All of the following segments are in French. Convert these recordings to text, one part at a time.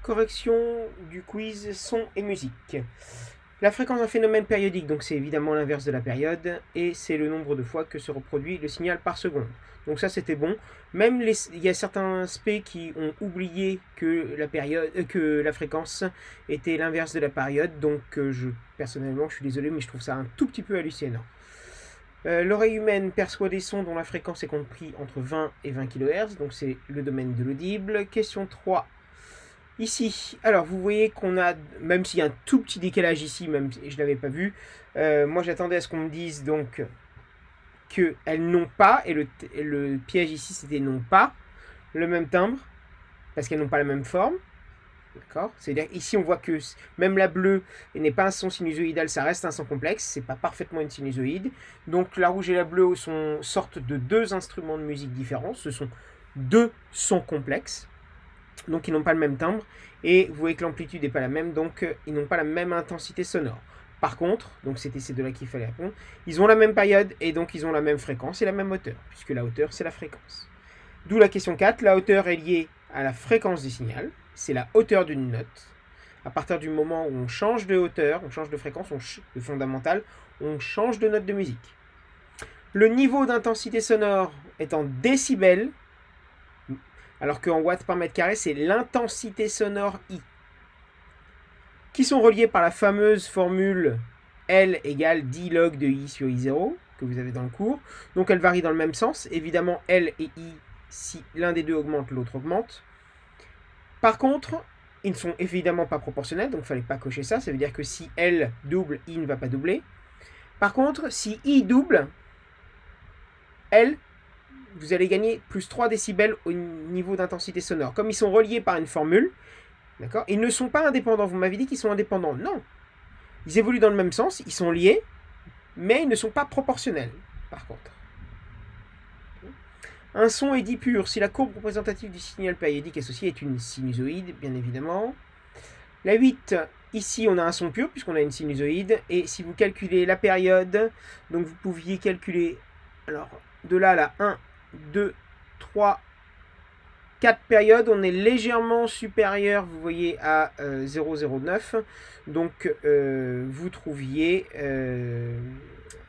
Correction du quiz son et musique. La fréquence d'un phénomène périodique, donc c'est évidemment l'inverse de la période, et c'est le nombre de fois que se reproduit le signal par seconde. Donc ça c'était bon. Même il y a certains spé qui ont oublié que la fréquence était l'inverse de la période, donc personnellement je suis désolé mais je trouve ça un tout petit peu hallucinant. L'oreille humaine perçoit des sons dont la fréquence est comprise entre 20 et 20 kHz, donc c'est le domaine de l'audible. Question 3. Ici, alors vous voyez qu'on a, même s'il y a un tout petit décalage ici, même si je ne l'avais pas vu, moi j'attendais à ce qu'on me dise donc qu'elles n'ont pas, et le piège ici c'était n'ont pas le même timbre, parce qu'elles n'ont pas la même forme. D'accord. C'est-à-dire ici on voit que même la bleue n'est pas un son sinusoïdal, ça reste un son complexe, c'est pas parfaitement une sinusoïde. Donc la rouge et la bleue sortent de deux instruments de musique différents, ce sont deux sons complexes. Donc ils n'ont pas le même timbre, et vous voyez que l'amplitude n'est pas la même, donc ils n'ont pas la même intensité sonore. Par contre, donc c'était ces deux-là qu'il fallait répondre, ils ont la même période, et donc ils ont la même fréquence et la même hauteur, puisque la hauteur c'est la fréquence. D'où la question 4, la hauteur est liée à la fréquence du signal, c'est la hauteur d'une note. À partir du moment où on change de hauteur, on change de fréquence, de fondamental, on change de note de musique. Le niveau d'intensité sonore est en décibels, alors qu'en watts par mètre carré, c'est l'intensité sonore I, qui sont reliés par la fameuse formule L égale 10 log de I sur I0, que vous avez dans le cours. Donc elle varie dans le même sens. Évidemment, L et I, si l'un des deux augmente, l'autre augmente. Par contre, ils ne sont évidemment pas proportionnels, donc il ne fallait pas cocher ça. Ça veut dire que si L double, I ne va pas doubler. Par contre, si I double, L, vous allez gagner plus 3 décibels au niveau d'intensité sonore. Comme ils sont reliés par une formule, d'accord, ils ne sont pas indépendants. Vous m'avez dit qu'ils sont indépendants. Non. Ils évoluent dans le même sens, ils sont liés, mais ils ne sont pas proportionnels, par contre. Un son est dit pur si la courbe représentative du signal périodique associé est une sinusoïde, bien évidemment. La 8, ici on a un son pur, puisqu'on a une sinusoïde, et si vous calculez la période, donc vous pouviez calculer, alors de là à la 1, 2, 3, 4 périodes, on est légèrement supérieur, vous voyez, à 0,09. Donc, vous trouviez,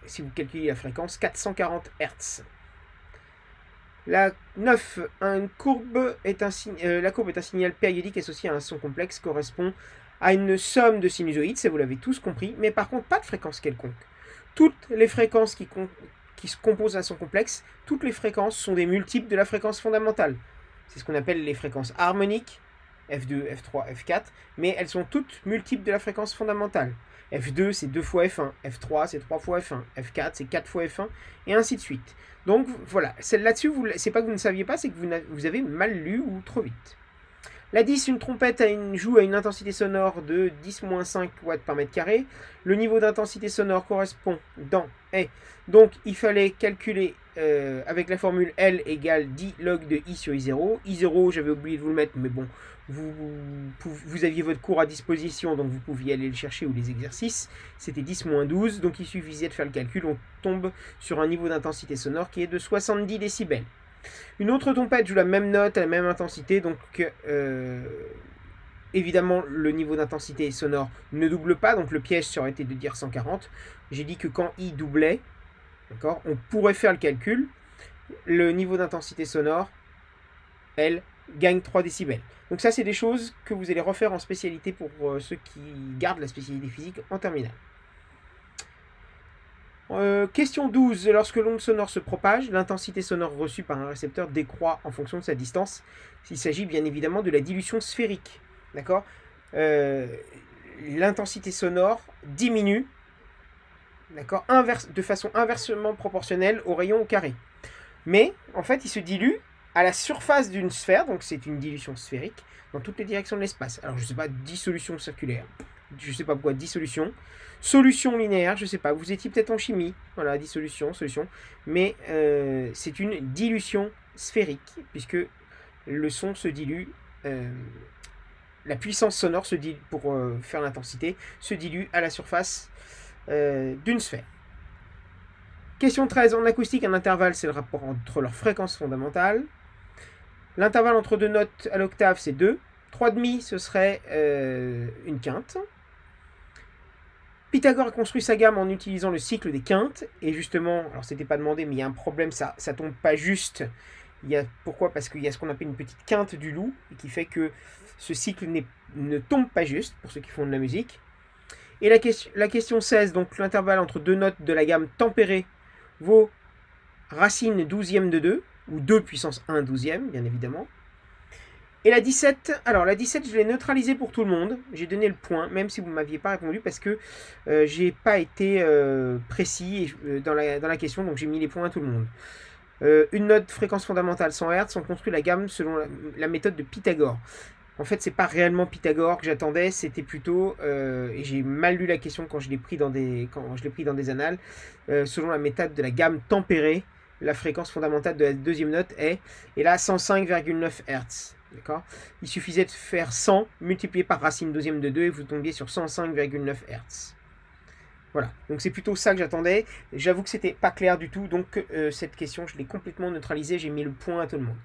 si vous calculez la fréquence, 440 Hz. La 9, la courbe est un signal périodique associé à un son complexe, correspond à une somme de sinusoïdes, ça vous l'avez tous compris, mais par contre pas de fréquence quelconque. Toutes les fréquences qui se composent d'un son complexe, toutes les fréquences sont des multiples de la fréquence fondamentale. C'est ce qu'on appelle les fréquences harmoniques, F2, F3, F4, mais elles sont toutes multiples de la fréquence fondamentale. F2 c'est 2 fois F1, F3 c'est 3 fois F1, F4 c'est 4 fois F1, et ainsi de suite. Donc voilà, là-dessus, c'est pas que vous ne saviez pas, c'est que vous avez mal lu ou trop vite. La 10, une trompette joue à une intensité sonore de 10-5 watts par mètre carré. Le niveau d'intensité sonore correspond dans est. Donc il fallait calculer avec la formule L égale 10 log de I sur I0. I0, j'avais oublié de vous le mettre, mais bon, vous aviez votre cours à disposition, donc vous pouviez aller le chercher, ou les exercices. C'était 10-12, donc il suffisait de faire le calcul. On tombe sur un niveau d'intensité sonore qui est de 70 décibels. Une autre trompette joue la même note à la même intensité, donc évidemment le niveau d'intensité sonore ne double pas, donc le piège ça aurait été de dire 140. J'ai dit que quand I doublait, d'accord, on pourrait faire le calcul, le niveau d'intensité sonore, elle, gagne 3 décibels. Donc ça c'est des choses que vous allez refaire en spécialité pour ceux qui gardent la spécialité physique en terminale. Question 12. Lorsque l'onde sonore se propage, l'intensité sonore reçue par un récepteur décroît en fonction de sa distance. Il s'agit bien évidemment de la dilution sphérique. D'accord, l'intensité sonore diminue, d'accord, de façon inversement proportionnelle au rayon au carré. Mais en fait, il se dilue à la surface d'une sphère, donc c'est une dilution sphérique, dans toutes les directions de l'espace. Alors je ne sais pas, dissolution circulaire. Je ne sais pas pourquoi, dissolution. Solution linéaire, je ne sais pas, vous étiez peut-être en chimie. Voilà, dissolution, solution. Mais c'est une dilution sphérique, puisque le son se dilue, la puissance sonore se dilue, pour faire l'intensité, se dilue à la surface d'une sphère. Question 13. En acoustique, un intervalle, c'est le rapport entre leurs fréquences fondamentales. L'intervalle entre deux notes à l'octave, c'est 2. 3,5, ce serait une quinte. Pythagore a construit sa gamme en utilisant le cycle des quintes. Et justement, alors c'était pas demandé, mais il y a un problème, ça tombe pas juste. Pourquoi? Parce qu'il y a ce qu'on appelle une petite quinte du loup, et qui fait que ce cycle ne tombe pas juste, pour ceux qui font de la musique. Et la question 16, donc l'intervalle entre deux notes de la gamme tempérée, vaut racine 12e de 2, ou 2 puissance 1 12e, bien évidemment. Et la 17, alors la 17, je l'ai neutralisée pour tout le monde. J'ai donné le point, même si vous ne m'aviez pas répondu, parce que j'ai pas été précis dans la question, donc j'ai mis les points à tout le monde. Une note fréquence fondamentale 100 Hz, on construit la gamme selon la méthode de Pythagore. En fait, c'est pas réellement Pythagore que j'attendais, c'était plutôt, et j'ai mal lu la question quand je l'ai pris dans des annales, selon la méthode de la gamme tempérée, la fréquence fondamentale de la deuxième note est, et là, 105,9 Hz. D'accord. Il suffisait de faire 100 multiplié par racine 12e de 2 et vous tombiez sur 105,9 Hz. Voilà, donc c'est plutôt ça que j'attendais. J'avoue que c'était pas clair du tout, donc cette question, je l'ai complètement neutralisée, j'ai mis le point à tout le monde.